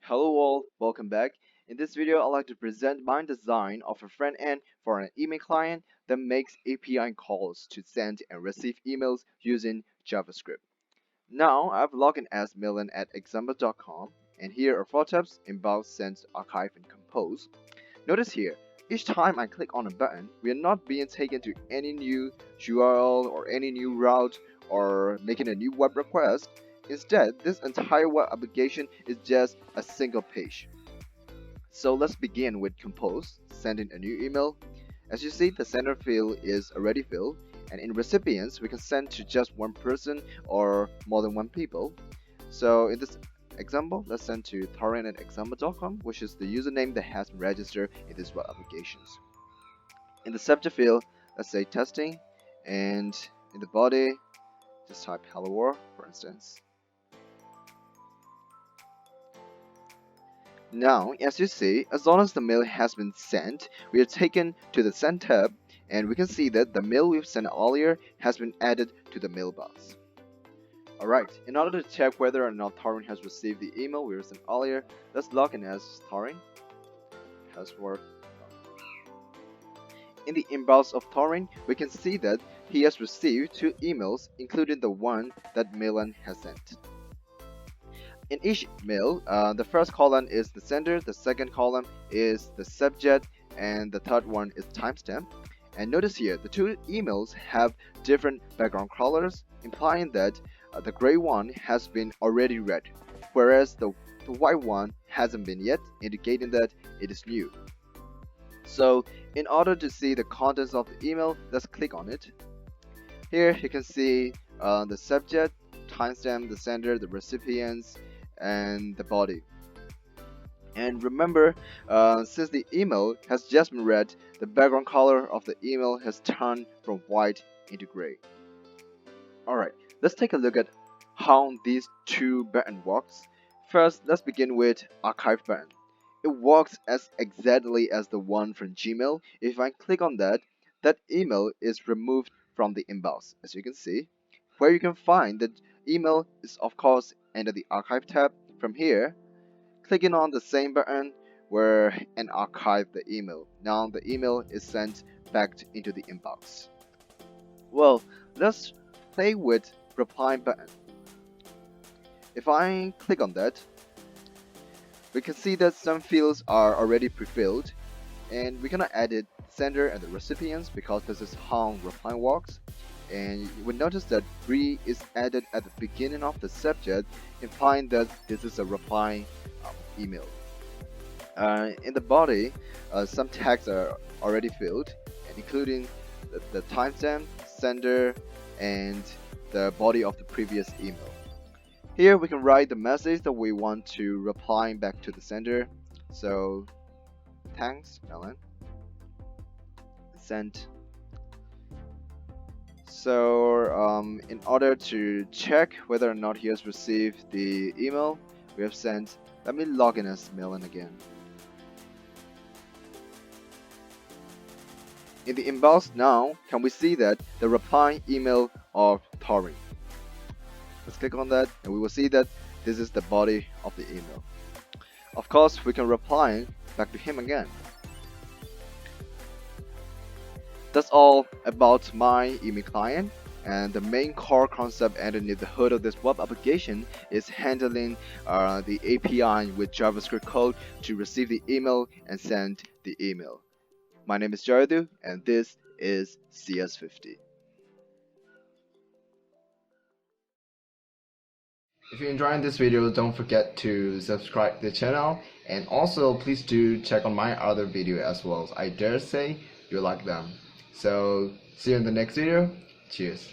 Hello all, welcome back. In this video, I'd like to present my design of a front end for an email client that makes API calls to send and receive emails using JavaScript. Now, I've logged in as Milan at example.com, and here are 4 tabs: Inbound, Send, Archive, and Compose. Notice here, each time I click on a button, we are not being taken to any new URL or any new route or making a new web request. Instead, this entire web application is just a single page. So let's begin with Compose, sending a new email. As you see, the sender field is already filled, and in recipients, we can send to just one person or more than one people. So in this example, let's send to torrent@example.com, which is the username that has been registered in this web applications. In the subject field, let's say testing, and in the body, just type hello world, for instance. Now, as you see, as long as the mail has been sent, we are taken to the Send tab, and we can see that the mail we've sent earlier has been added to the mailbox. Alright, in order to check whether or not Torrent has received the email we sent earlier, let's log in as Torrent. Password. In the inbox of Torrent, we can see that he has received 2 emails, including the one that Milan has sent. In each mail, the first column is the sender, the second column is the subject, and the third one is timestamp. And notice here, the 2 emails have different background colors, implying that the gray one has been already read, whereas the white one hasn't been yet, indicating that it is new. So, in order to see the contents of the email, let's click on it. Here you can see the subject, timestamp, the sender, the recipients, and the body. And remember, since the email has just been read, the background color of the email has turned from white into gray. Alright, let's take a look at how these 2 buttons works. First, let's begin with Archive button. It works as exactly as the one from Gmail. If I click on that, that email is removed from the inbox, as you can see. Where you can find the email is of course under the Archive tab. From here, clicking on the same button and archive the email. Now the email is sent back into the inbox. Well, let's play with reply button. If I click on that, we can see that some fields are already pre-filled, and we cannot edit sender and the recipients because this is how reply works. And you will notice that re is added at the beginning of the subject, implying that this is a reply email. In the body, some tags are already filled, including the timestamp, sender, and the body of the previous email. Here we can write the message that we want to reply back to the sender. So, thanks, Alan. Sent. So, in order to check whether or not he has received the email we have sent, let me log in as Milan again. In the inbox now, can we see that the reply email of Torrent? Let's click on that, and we will see that this is the body of the email. Of course, we can reply back to him again. That's all about my email client, and the main core concept underneath the hood of this web application is handling the API with JavaScript code to receive the email and send the email. My name is Jardu, and this is CS50. If you enjoyed this video, don't forget to subscribe to the channel, and also please do check on my other video as well. I dare say you like them. So see you in the next video. Cheers.